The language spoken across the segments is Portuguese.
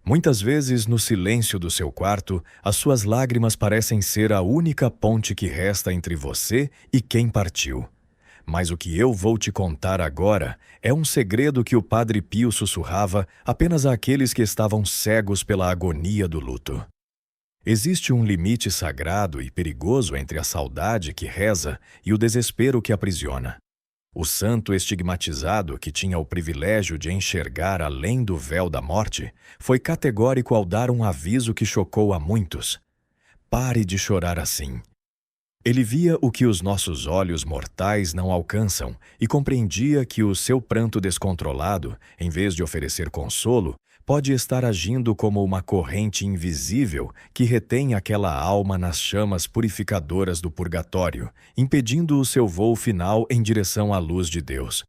Muitas vezes, no silêncio do seu quarto, as suas lágrimas parecem ser a única ponte que resta entre você e quem partiu. Mas o que eu vou te contar agora é um segredo que o Padre Pio sussurrava apenas àqueles que estavam cegos pela agonia do luto. Existe um limite sagrado e perigoso entre a saudade que reza e o desespero que aprisiona. O santo estigmatizado, que tinha o privilégio de enxergar além do véu da morte, foi categórico ao dar um aviso que chocou a muitos. Pare de chorar assim. Ele via o que os nossos olhos mortais não alcançam e compreendia que o seu pranto descontrolado, em vez de oferecer consolo, pode estar agindo como uma corrente invisível que retém aquela alma nas chamas purificadoras do purgatório, impedindo o seu voo final em direção à luz de Deus.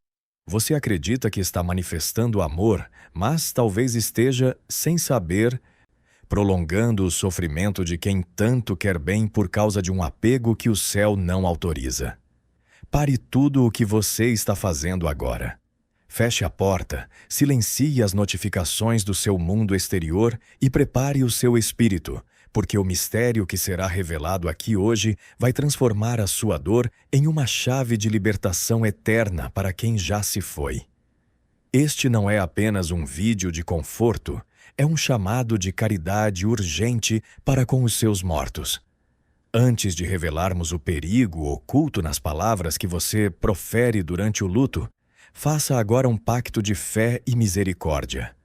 Você acredita que está manifestando amor, mas talvez esteja, sem saber, prolongando o sofrimento de quem tanto quer bem por causa de um apego que o céu não autoriza. Pare tudo o que você está fazendo agora. Feche a porta, silencie as notificações do seu mundo exterior e prepare o seu espírito, porque o mistério que será revelado aqui hoje vai transformar a sua dor em uma chave de libertação eterna para quem já se foi. Este não é apenas um vídeo de conforto, é um chamado de caridade urgente para com os seus mortos. Antes de revelarmos o perigo oculto nas palavras que você profere durante o luto, faça agora um pacto de fé e misericórdia.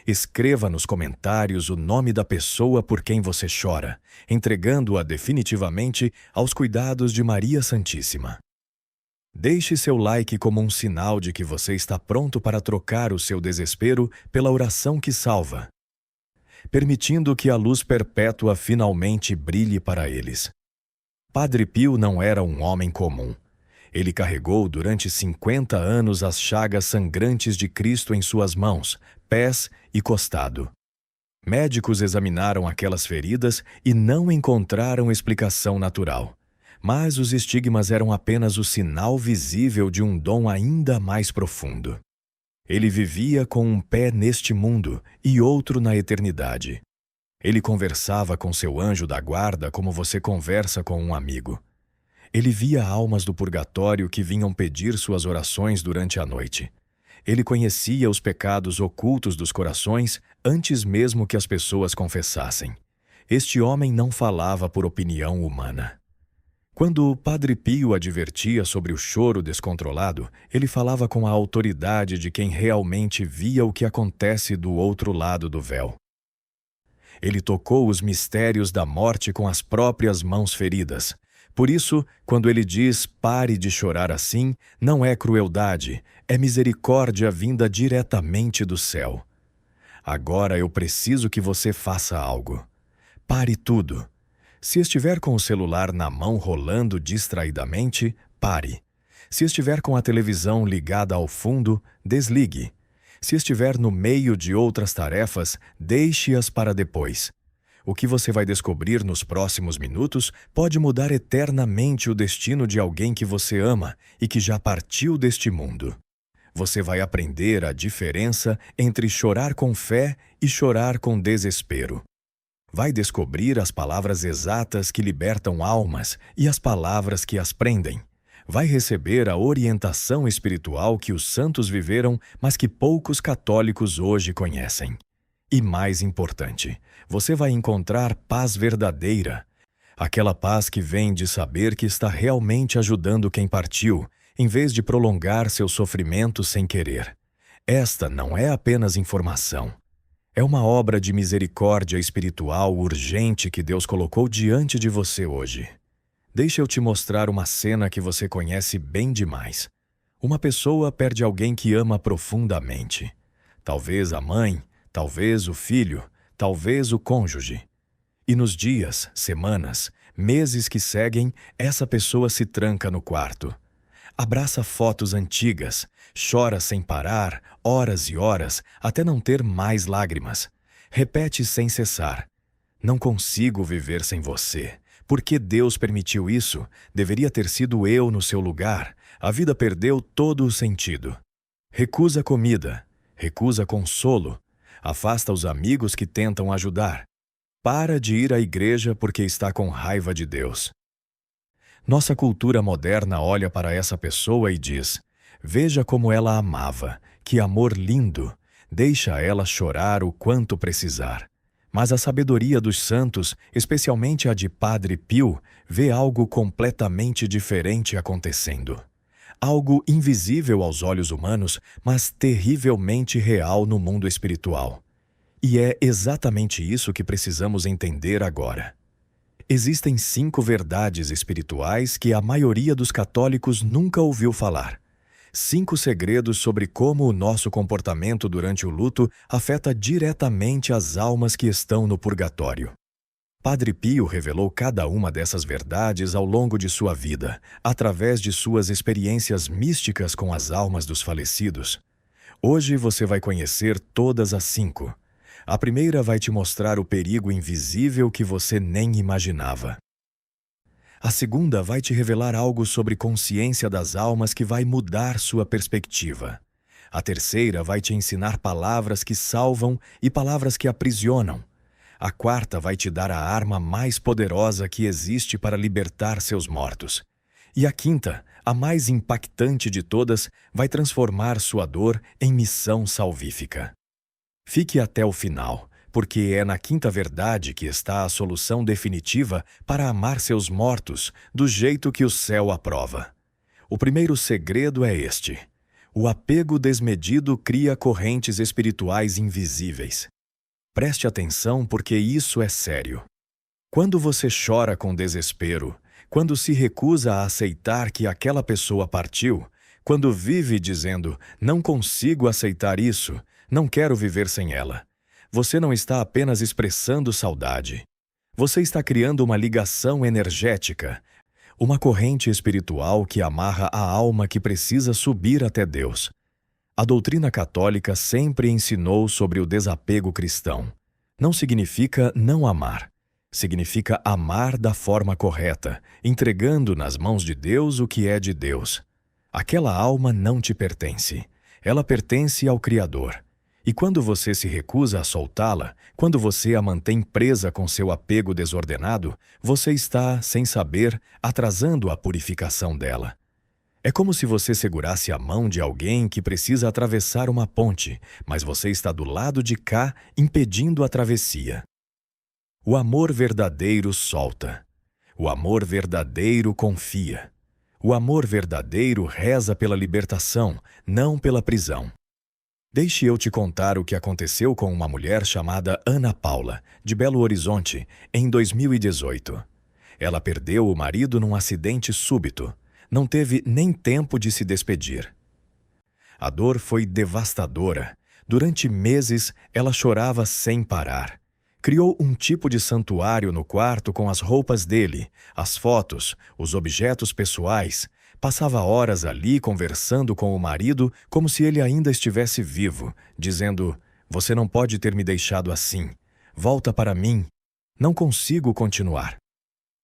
Escreva nos comentários o nome da pessoa por quem você chora, entregando-a definitivamente aos cuidados de Maria Santíssima. Deixe seu like como um sinal de que você está pronto para trocar o seu desespero pela oração que salva, permitindo que a luz perpétua finalmente brilhe para eles. Padre Pio não era um homem comum. Ele carregou durante 50 anos as chagas sangrantes de Cristo em suas mãos, pés e costado. Médicos examinaram aquelas feridas e não encontraram explicação natural. Mas os estigmas eram apenas o sinal visível de um dom ainda mais profundo. Ele vivia com um pé neste mundo e outro na eternidade. Ele conversava com seu anjo da guarda como você conversa com um amigo. Ele via almas do purgatório que vinham pedir suas orações durante a noite. Ele conhecia os pecados ocultos dos corações antes mesmo que as pessoas confessassem. Este homem não falava por opinião humana. Quando o Padre Pio advertia sobre o choro descontrolado, ele falava com a autoridade de quem realmente via o que acontece do outro lado do véu. Ele tocou os mistérios da morte com as próprias mãos feridas. Por isso, quando ele diz pare de chorar assim, não é crueldade, é misericórdia vinda diretamente do céu. Agora eu preciso que você faça algo. Pare tudo. Se estiver com o celular na mão rolando distraidamente, pare. Se estiver com a televisão ligada ao fundo, desligue. Se estiver no meio de outras tarefas, deixe-as para depois. O que você vai descobrir nos próximos minutos pode mudar eternamente o destino de alguém que você ama e que já partiu deste mundo. Você vai aprender a diferença entre chorar com fé e chorar com desespero. Vai descobrir as palavras exatas que libertam almas e as palavras que as prendem. Vai receber a orientação espiritual que os santos viveram, mas que poucos católicos hoje conhecem. E mais importante, você vai encontrar paz verdadeira. Aquela paz que vem de saber que está realmente ajudando quem partiu, em vez de prolongar seu sofrimento sem querer. Esta não é apenas informação. É uma obra de misericórdia espiritual urgente que Deus colocou diante de você hoje. Deixa eu te mostrar uma cena que você conhece bem demais. Uma pessoa perde alguém que ama profundamente. Talvez a mãe, talvez o filho, talvez o cônjuge. E nos dias, semanas, meses que seguem, essa pessoa se tranca no quarto. Abraça fotos antigas, chora sem parar, horas e horas, até não ter mais lágrimas. Repete sem cessar: não consigo viver sem você. Por que Deus permitiu isso? Deveria ter sido eu no seu lugar. A vida perdeu todo o sentido. Recusa comida, recusa consolo. Afasta os amigos que tentam ajudar. Para de ir à igreja porque está com raiva de Deus. Nossa cultura moderna olha para essa pessoa e diz: veja como ela amava, que amor lindo, deixa ela chorar o quanto precisar. Mas a sabedoria dos santos, especialmente a de Padre Pio, vê algo completamente diferente acontecendo. Algo invisível aos olhos humanos, mas terrivelmente real no mundo espiritual. E é exatamente isso que precisamos entender agora. Existem 5 verdades espirituais que a maioria dos católicos nunca ouviu falar. 5 segredos sobre como o nosso comportamento durante o luto afeta diretamente as almas que estão no purgatório. Padre Pio revelou cada uma dessas verdades ao longo de sua vida, através de suas experiências místicas com as almas dos falecidos. Hoje você vai conhecer todas as 5. A primeira vai te mostrar o perigo invisível que você nem imaginava. A segunda vai te revelar algo sobre consciência das almas que vai mudar sua perspectiva. A terceira vai te ensinar palavras que salvam e palavras que aprisionam. A quarta vai te dar a arma mais poderosa que existe para libertar seus mortos. E a quinta, a mais impactante de todas, vai transformar sua dor em missão salvífica. Fique até o final, porque é na quinta verdade que está a solução definitiva para amar seus mortos do jeito que o céu aprova. O primeiro segredo é este: o apego desmedido cria correntes espirituais invisíveis. Preste atenção porque isso é sério. Quando você chora com desespero, quando se recusa a aceitar que aquela pessoa partiu, quando vive dizendo, não consigo aceitar isso, não quero viver sem ela, você não está apenas expressando saudade. Você está criando uma ligação energética, uma corrente espiritual que amarra a alma que precisa subir até Deus. A doutrina católica sempre ensinou sobre o desapego cristão. Não significa não amar. Significa amar da forma correta, entregando nas mãos de Deus o que é de Deus. Aquela alma não te pertence. Ela pertence ao Criador. E quando você se recusa a soltá-la, quando você a mantém presa com seu apego desordenado, você está, sem saber, atrasando a purificação dela. É como se você segurasse a mão de alguém que precisa atravessar uma ponte, mas você está do lado de cá, impedindo a travessia. O amor verdadeiro solta. O amor verdadeiro confia. O amor verdadeiro reza pela libertação, não pela prisão. Deixe eu te contar o que aconteceu com uma mulher chamada Ana Paula, de Belo Horizonte, em 2018. Ela perdeu o marido num acidente súbito. Não teve nem tempo de se despedir. A dor foi devastadora. Durante meses, ela chorava sem parar. Criou um tipo de santuário no quarto com as roupas dele, as fotos, os objetos pessoais. Passava horas ali conversando com o marido como se ele ainda estivesse vivo, dizendo: "Você não pode ter me deixado assim. Volta para mim. Não consigo continuar."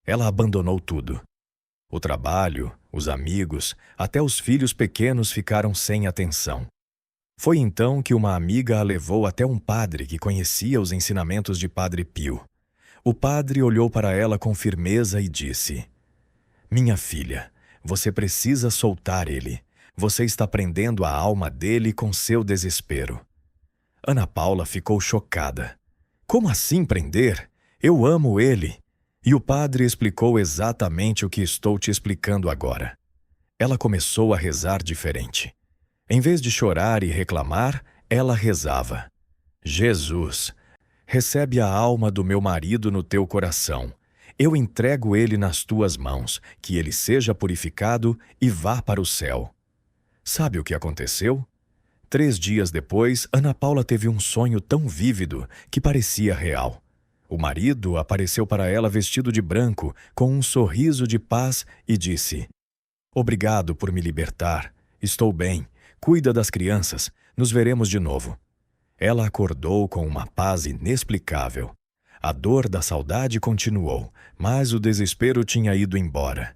Ela abandonou tudo. O trabalho, os amigos, até os filhos pequenos ficaram sem atenção. Foi então que uma amiga a levou até um padre que conhecia os ensinamentos de Padre Pio. O padre olhou para ela com firmeza e disse: "Minha filha, você precisa soltar ele. Você está prendendo a alma dele com seu desespero." Ana Paula ficou chocada. "Como assim prender? Eu amo ele." E o padre explicou exatamente o que estou te explicando agora. Ela começou a rezar diferente. Em vez de chorar e reclamar, ela rezava: "Jesus, recebe a alma do meu marido no teu coração. Eu entrego ele nas tuas mãos, que ele seja purificado e vá para o céu." Sabe o que aconteceu? 3 dias depois, Ana Paula teve um sonho tão vívido que parecia real. O marido apareceu para ela vestido de branco, com um sorriso de paz e disse: "Obrigado por me libertar. Estou bem. Cuida das crianças. Nos veremos de novo." Ela acordou com uma paz inexplicável. A dor da saudade continuou, mas o desespero tinha ido embora.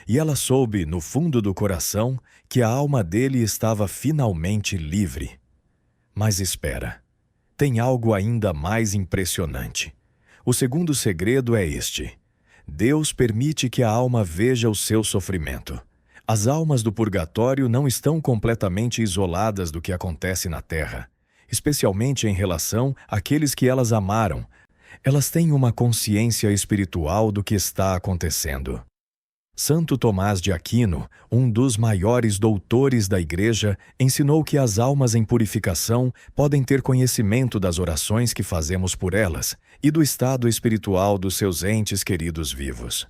E ela soube, no fundo do coração, que a alma dele estava finalmente livre. Mas espera. tem algo ainda mais impressionante. O segundo segredo é este: Deus permite que a alma veja o seu sofrimento. As almas do purgatório não estão completamente isoladas do que acontece na Terra, especialmente em relação àqueles que elas amaram. Elas têm uma consciência espiritual do que está acontecendo. Santo Tomás de Aquino, um dos maiores doutores da Igreja, ensinou que as almas em purificação podem ter conhecimento das orações que fazemos por elas e do estado espiritual dos seus entes queridos vivos.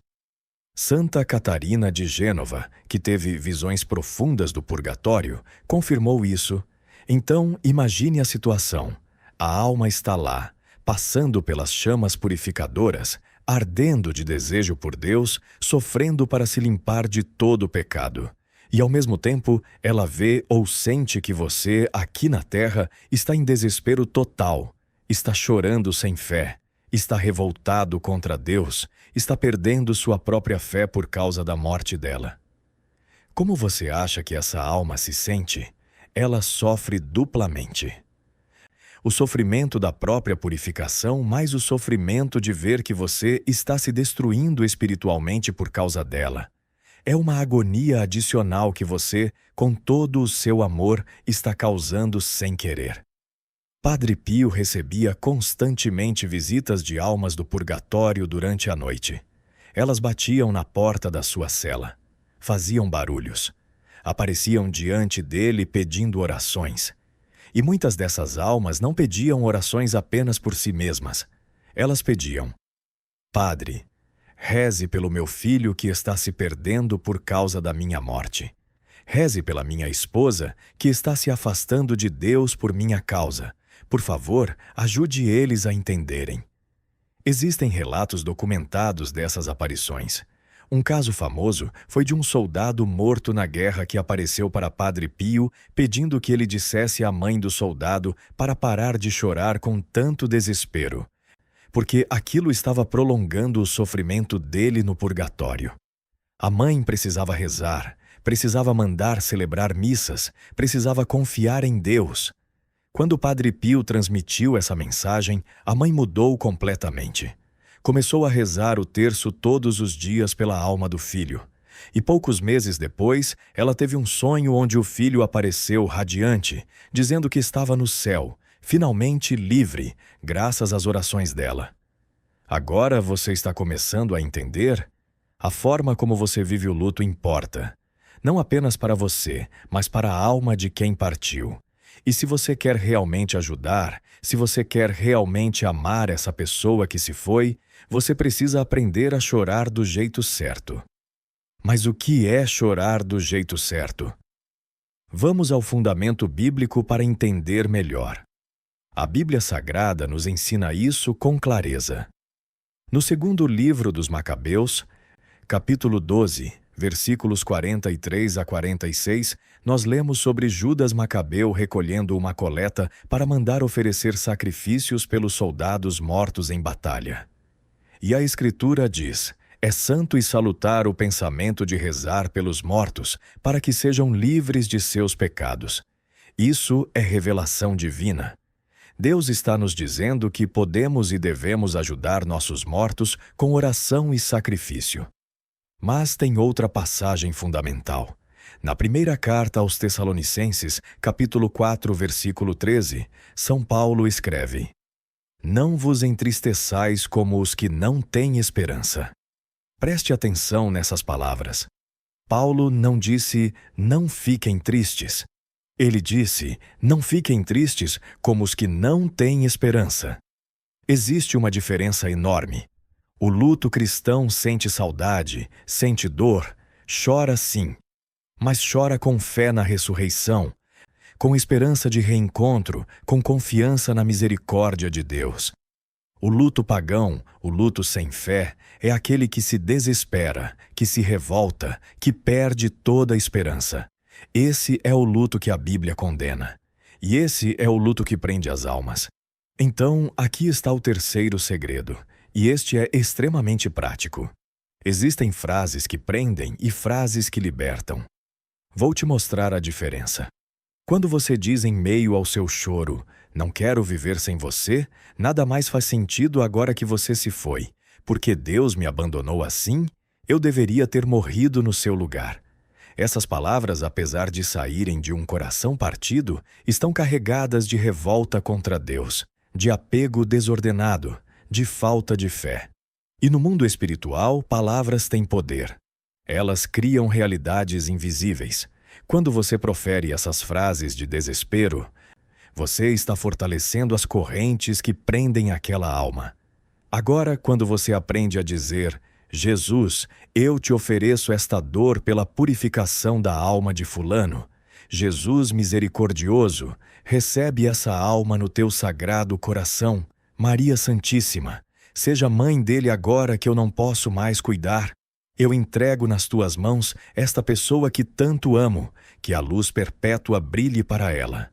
Santa Catarina de Gênova, que teve visões profundas do purgatório, confirmou isso. Então, imagine a situação. A alma está lá, passando pelas chamas purificadoras, ardendo de desejo por Deus, sofrendo para se limpar de todo o pecado. E, ao mesmo tempo, ela vê ou sente que você, aqui na Terra, está em desespero total, está chorando sem fé, está revoltado contra Deus, está perdendo sua própria fé por causa da morte dela. Como você acha que essa alma se sente? Ela sofre duplamente. O sofrimento da própria purificação, mais o sofrimento de ver que você está se destruindo espiritualmente por causa dela. É uma agonia adicional que você, com todo o seu amor, está causando sem querer. Padre Pio recebia constantemente visitas de almas do purgatório durante a noite. Elas batiam na porta da sua cela. Faziam barulhos. Apareciam diante dele pedindo orações. E muitas dessas almas não pediam orações apenas por si mesmas. Elas pediam: Padre, reze pelo meu filho que está se perdendo por causa da minha morte. Reze pela minha esposa que está se afastando de Deus por minha causa. Por favor, ajude eles a entenderem. Existem relatos documentados dessas aparições. Um caso famoso foi de um soldado morto na guerra que apareceu para Padre Pio pedindo que ele dissesse à mãe do soldado para parar de chorar com tanto desespero, porque aquilo estava prolongando o sofrimento dele no purgatório. A mãe precisava rezar, precisava mandar celebrar missas, precisava confiar em Deus. Quando Padre Pio transmitiu essa mensagem, a mãe mudou completamente. Começou a rezar o terço todos os dias pela alma do filho. E poucos meses depois, ela teve um sonho onde o filho apareceu radiante, dizendo que estava no céu, finalmente livre, graças às orações dela. Agora você está começando a entender? A forma como você vive o luto importa. Não apenas para você, mas para a alma de quem partiu. E se você quer realmente ajudar, se você quer realmente amar essa pessoa que se foi, você precisa aprender a chorar do jeito certo. Mas o que é chorar do jeito certo? Vamos ao fundamento bíblico para entender melhor. A Bíblia Sagrada nos ensina isso com clareza. No segundo livro dos Macabeus, capítulo 12, versículos 43 a 46, nós lemos sobre Judas Macabeu recolhendo uma coleta para mandar oferecer sacrifícios pelos soldados mortos em batalha. E a Escritura diz: é santo e salutar o pensamento de rezar pelos mortos, para que sejam livres de seus pecados. Isso é revelação divina. Deus está nos dizendo que podemos e devemos ajudar nossos mortos com oração e sacrifício. Mas tem outra passagem fundamental. Na primeira carta aos Tessalonicenses, capítulo 4, versículo 13, São Paulo escreve: não vos entristeçais como os que não têm esperança. Preste atenção nessas palavras. Paulo não disse, não fiquem tristes. Ele disse, não fiquem tristes como os que não têm esperança. Existe uma diferença enorme. O luto cristão sente saudade, sente dor, chora sim, mas chora com fé na ressurreição, com esperança de reencontro, com confiança na misericórdia de Deus. O luto pagão, o luto sem fé, é aquele que se desespera, que se revolta, que perde toda a esperança. Esse é o luto que a Bíblia condena. E esse é o luto que prende as almas. Então, aqui está o terceiro segredo, e este é extremamente prático. Existem frases que prendem e frases que libertam. Vou te mostrar a diferença. Quando você diz em meio ao seu choro, não quero viver sem você, nada mais faz sentido agora que você se foi. Porque Deus me abandonou assim, eu deveria ter morrido no seu lugar. Essas palavras, apesar de saírem de um coração partido, estão carregadas de revolta contra Deus, de apego desordenado, de falta de fé. E no mundo espiritual, palavras têm poder. Elas criam realidades invisíveis. Quando você profere essas frases de desespero, você está fortalecendo as correntes que prendem aquela alma. Agora, quando você aprende a dizer: Jesus, eu te ofereço esta dor pela purificação da alma de fulano. Jesus misericordioso, recebe essa alma no teu sagrado coração. Maria Santíssima, seja mãe dele agora que eu não posso mais cuidar. Eu entrego nas tuas mãos esta pessoa que tanto amo, que a luz perpétua brilhe para ela.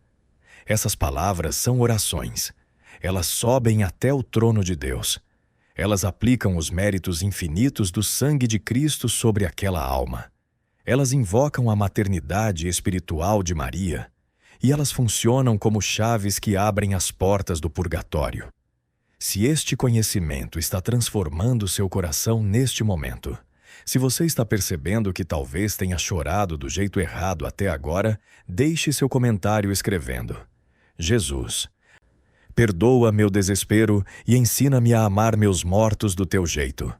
Essas palavras são orações. Elas sobem até o trono de Deus. Elas aplicam os méritos infinitos do sangue de Cristo sobre aquela alma. Elas invocam a maternidade espiritual de Maria, e elas funcionam como chaves que abrem as portas do purgatório. Se este conhecimento está transformando seu coração neste momento, se você está percebendo que talvez tenha chorado do jeito errado até agora, deixe seu comentário escrevendo: Jesus, perdoa meu desespero e ensina-me a amar meus mortos do teu jeito.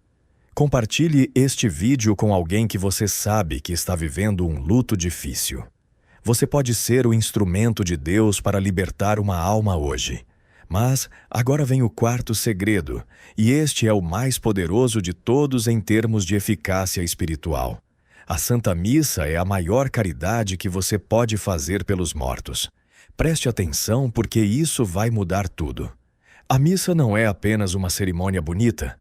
Compartilhe este vídeo com alguém que você sabe que está vivendo um luto difícil. Você pode ser o instrumento de Deus para libertar uma alma hoje. Mas agora vem o quarto segredo, e este é o mais poderoso de todos em termos de eficácia espiritual. A Santa Missa é a maior caridade que você pode fazer pelos mortos. Preste atenção, porque isso vai mudar tudo. A missa não é apenas uma cerimônia bonita.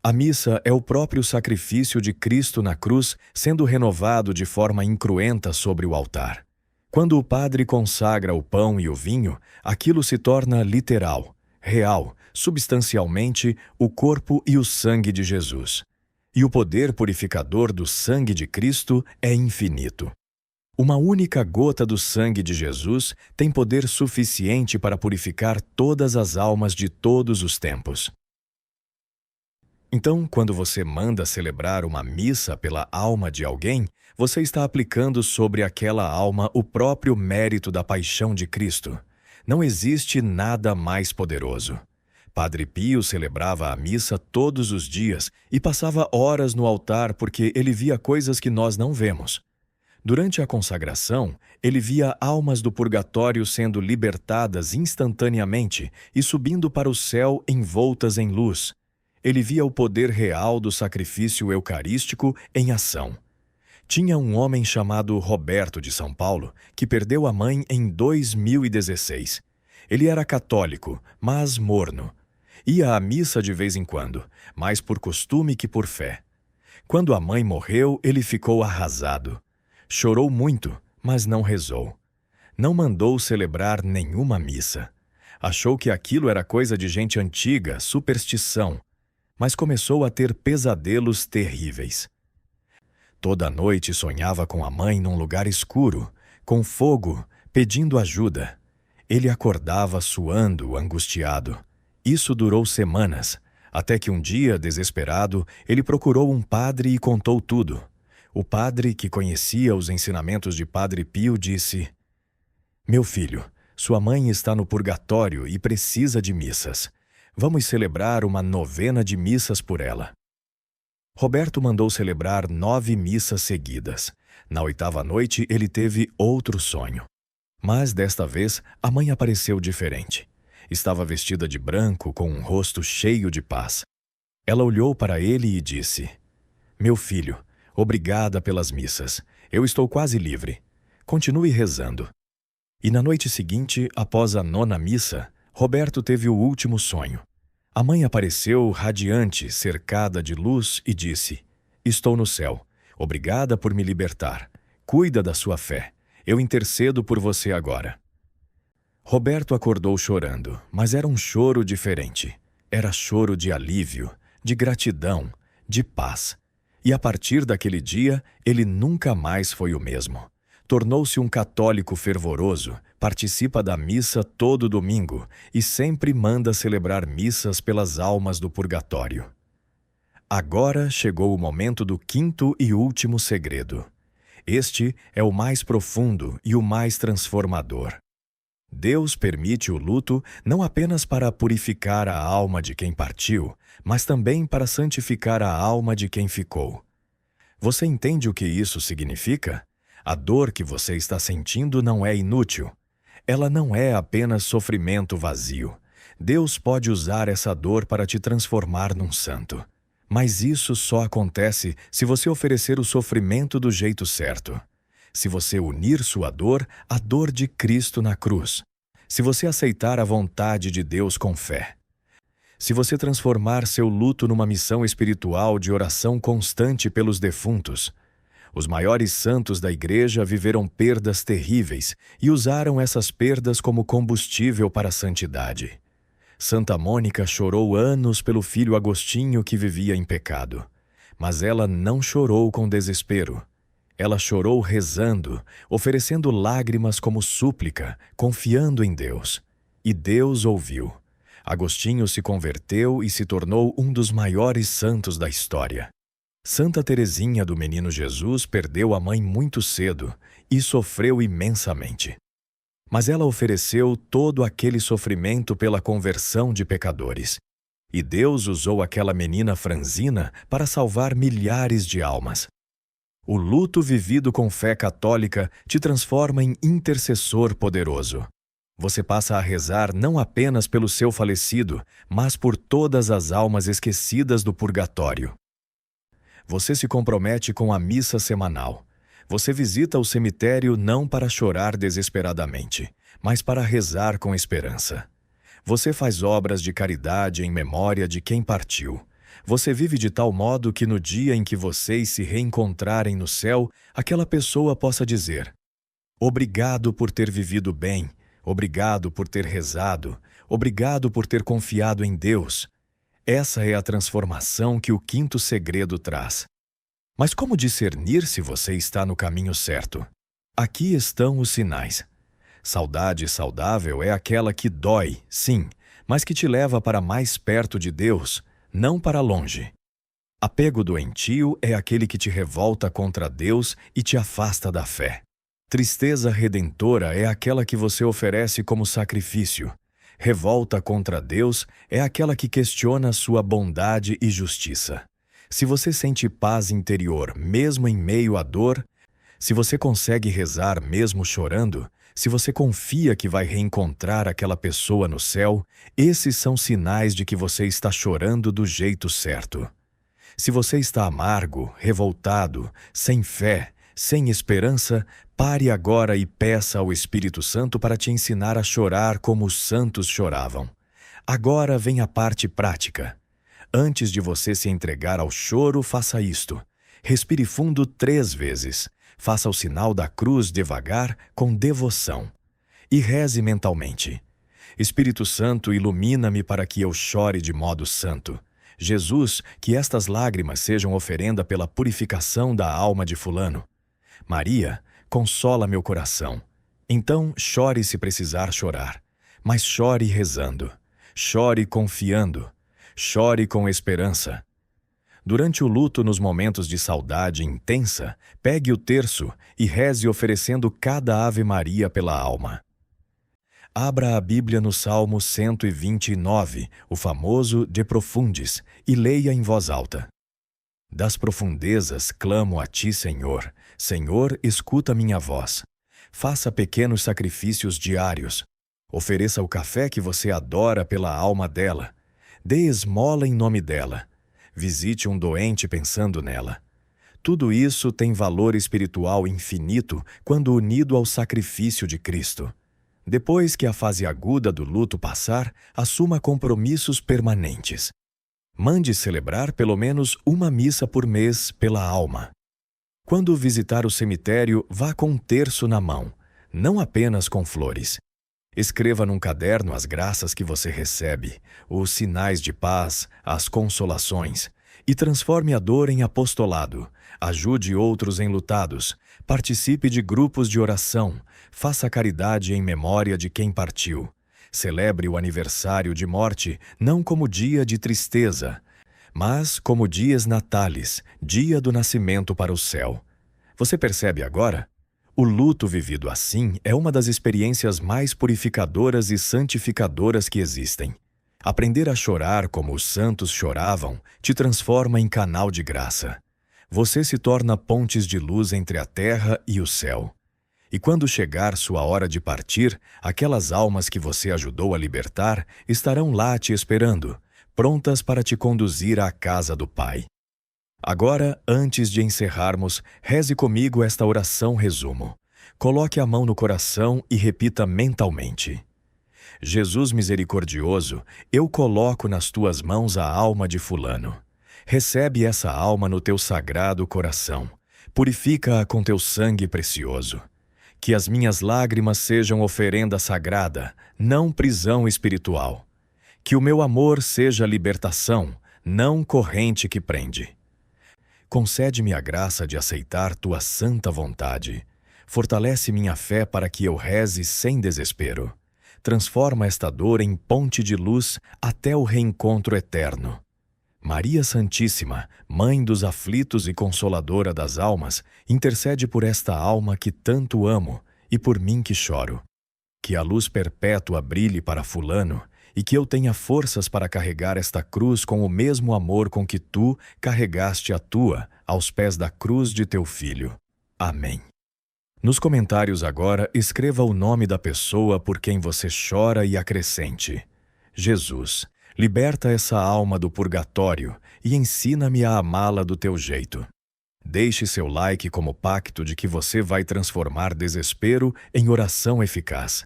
A missa é o próprio sacrifício de Cristo na cruz sendo renovado de forma incruenta sobre o altar. Quando o padre consagra o pão e o vinho, aquilo se torna literal, real, substancialmente o corpo e o sangue de Jesus. E o poder purificador do sangue de Cristo é infinito. Uma única gota do sangue de Jesus tem poder suficiente para purificar todas as almas de todos os tempos. Então, quando você manda celebrar uma missa pela alma de alguém, você está aplicando sobre aquela alma o próprio mérito da paixão de Cristo. Não existe nada mais poderoso. Padre Pio celebrava a missa todos os dias e passava horas no altar porque ele via coisas que nós não vemos. Durante a consagração, ele via almas do purgatório sendo libertadas instantaneamente e subindo para o céu envoltas em luz. Ele via o poder real do sacrifício eucarístico em ação. Tinha um homem chamado Roberto de São Paulo que perdeu a mãe em 2016. Ele era católico, mas morno. Ia à missa de vez em quando, mais por costume que por fé. Quando a mãe morreu, ele ficou arrasado. Chorou muito, mas não rezou. Não mandou celebrar nenhuma missa. Achou que aquilo era coisa de gente antiga, superstição. Mas começou a ter pesadelos terríveis. Toda noite sonhava com a mãe num lugar escuro, com fogo, pedindo ajuda. Ele acordava suando, angustiado. Isso durou semanas, até que um dia, desesperado, ele procurou um padre e contou tudo. O padre, que conhecia os ensinamentos de Padre Pio, disse: "Meu filho, sua mãe está no purgatório e precisa de missas. Vamos celebrar uma novena de missas por ela." Roberto mandou celebrar 9 missas seguidas. Na 8ª noite, ele teve outro sonho. Mas, desta vez, a mãe apareceu diferente. Estava vestida de branco, com um rosto cheio de paz. Ela olhou para ele e disse: "Meu filho, obrigada pelas missas. Eu estou quase livre. Continue rezando." E na noite seguinte, após a 9ª missa, Roberto teve o último sonho. A mãe apareceu radiante, cercada de luz, e disse: "Estou no céu. Obrigada por me libertar. Cuida da sua fé. Eu intercedo por você agora." Roberto acordou chorando, mas era um choro diferente. Era choro de alívio, de gratidão, de paz. E a partir daquele dia, ele nunca mais foi o mesmo. Tornou-se um católico fervoroso, participa da missa todo domingo e sempre manda celebrar missas pelas almas do purgatório. Agora chegou o momento do quinto e último segredo. Este é o mais profundo e o mais transformador. Deus permite o luto não apenas para purificar a alma de quem partiu, mas também para santificar a alma de quem ficou. Você entende o que isso significa? A dor que você está sentindo não é inútil. Ela não é apenas sofrimento vazio. Deus pode usar essa dor para te transformar num santo. Mas isso só acontece se você oferecer o sofrimento do jeito certo. Se você unir sua dor à dor de Cristo na cruz. Se você aceitar a vontade de Deus com fé. Se você transformar seu luto numa missão espiritual de oração constante pelos defuntos. Os maiores santos da Igreja viveram perdas terríveis e usaram essas perdas como combustível para a santidade. Santa Mônica chorou anos pelo filho Agostinho que vivia em pecado. Mas ela não chorou com desespero. Ela chorou rezando, oferecendo lágrimas como súplica, confiando em Deus. E Deus ouviu. Agostinho se converteu e se tornou um dos maiores santos da história. Santa Teresinha do Menino Jesus perdeu a mãe muito cedo e sofreu imensamente. Mas ela ofereceu todo aquele sofrimento pela conversão de pecadores. E Deus usou aquela menina franzina para salvar milhares de almas. O luto vivido com fé católica te transforma em intercessor poderoso. Você passa a rezar não apenas pelo seu falecido, mas por todas as almas esquecidas do purgatório. Você se compromete com a missa semanal. Você visita o cemitério não para chorar desesperadamente, mas para rezar com esperança. Você faz obras de caridade em memória de quem partiu. Você vive de tal modo que no dia em que vocês se reencontrarem no céu, aquela pessoa possa dizer: obrigado por ter vivido bem, obrigado por ter rezado, obrigado por ter confiado em Deus. Essa é a transformação que o quinto segredo traz. Mas como discernir se você está no caminho certo? Aqui estão os sinais. Saudade saudável é aquela que dói, sim, mas que te leva para mais perto de Deus, não para longe. Apego doentio é aquele que te revolta contra Deus e te afasta da fé. Tristeza redentora é aquela que você oferece como sacrifício. Revolta contra Deus é aquela que questiona sua bondade e justiça. Se você sente paz interior mesmo em meio à dor, se você consegue rezar mesmo chorando, se você confia que vai reencontrar aquela pessoa no céu, esses são sinais de que você está chorando do jeito certo. Se você está amargo, revoltado, sem fé, sem esperança, pare agora e peça ao Espírito Santo para te ensinar a chorar como os santos choravam. Agora vem a parte prática. Antes de você se entregar ao choro, faça isto. Respire fundo 3 vezes. Faça o sinal da cruz devagar, com devoção. E reze mentalmente. Espírito Santo, ilumina-me para que eu chore de modo santo. Jesus, que estas lágrimas sejam oferenda pela purificação da alma de fulano. Maria, consola meu coração. Então chore se precisar chorar, mas chore rezando. Chore confiando. Chore com esperança. Durante o luto, nos momentos de saudade intensa, pegue o terço e reze oferecendo cada Ave Maria pela alma. Abra a Bíblia no Salmo 129, o famoso De Profundis, e leia em voz alta. Das profundezas clamo a ti, Senhor. Senhor, escuta minha voz. Faça pequenos sacrifícios diários. Ofereça o café que você adora pela alma dela. Dê esmola em nome dela. Visite um doente pensando nela. Tudo isso tem valor espiritual infinito quando unido ao sacrifício de Cristo. Depois que a fase aguda do luto passar, assuma compromissos permanentes. Mande celebrar pelo menos uma missa por mês pela alma. Quando visitar o cemitério, vá com um terço na mão, não apenas com flores. Escreva num caderno as graças que você recebe, os sinais de paz, as consolações, e transforme a dor em apostolado. Ajude outros enlutados, participe de grupos de oração, faça caridade em memória de quem partiu. Celebre o aniversário de morte não como dia de tristeza, mas como dias natales, dia do nascimento para o céu. Você percebe agora? O luto vivido assim é uma das experiências mais purificadoras e santificadoras que existem. Aprender a chorar como os santos choravam te transforma em canal de graça. Você se torna pontes de luz entre a terra e o céu. E quando chegar sua hora de partir, aquelas almas que você ajudou a libertar estarão lá te esperando, prontas para te conduzir à casa do Pai. Agora, antes de encerrarmos, reze comigo esta oração resumo. Coloque a mão no coração e repita mentalmente. Jesus misericordioso, eu coloco nas tuas mãos a alma de fulano. Recebe essa alma no teu sagrado coração. Purifica-a com teu sangue precioso. Que as minhas lágrimas sejam oferenda sagrada, não prisão espiritual. Que o meu amor seja libertação, não corrente que prende. Concede-me a graça de aceitar tua santa vontade. Fortalece minha fé para que eu reze sem desespero. Transforma esta dor em ponte de luz até o reencontro eterno. Maria Santíssima, Mãe dos aflitos e Consoladora das almas, intercede por esta alma que tanto amo e por mim que choro. Que a luz perpétua brilhe para fulano e que eu tenha forças para carregar esta cruz com o mesmo amor com que tu carregaste a tua aos pés da cruz de teu Filho. Amém. Nos comentários agora, escreva o nome da pessoa por quem você chora e acrescente: Jesus, liberta essa alma do purgatório e ensina-me a amá-la do teu jeito. Deixe seu like como pacto de que você vai transformar desespero em oração eficaz.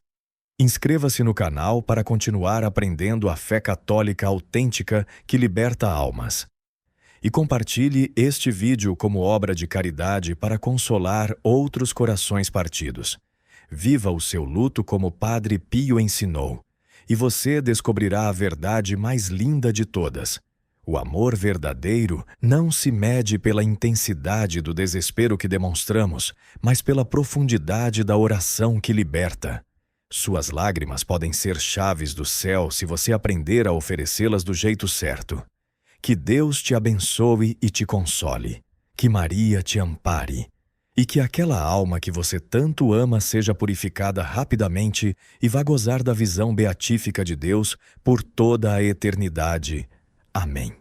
Inscreva-se no canal para continuar aprendendo a fé católica autêntica que liberta almas. E compartilhe este vídeo como obra de caridade para consolar outros corações partidos. Viva o seu luto como Padre Pio ensinou. E você descobrirá a verdade mais linda de todas. O amor verdadeiro não se mede pela intensidade do desespero que demonstramos, mas pela profundidade da oração que liberta. Suas lágrimas podem ser chaves do céu se você aprender a oferecê-las do jeito certo. Que Deus te abençoe e te console. Que Maria te ampare. E que aquela alma que você tanto ama seja purificada rapidamente e vá gozar da visão beatífica de Deus por toda a eternidade. Amém.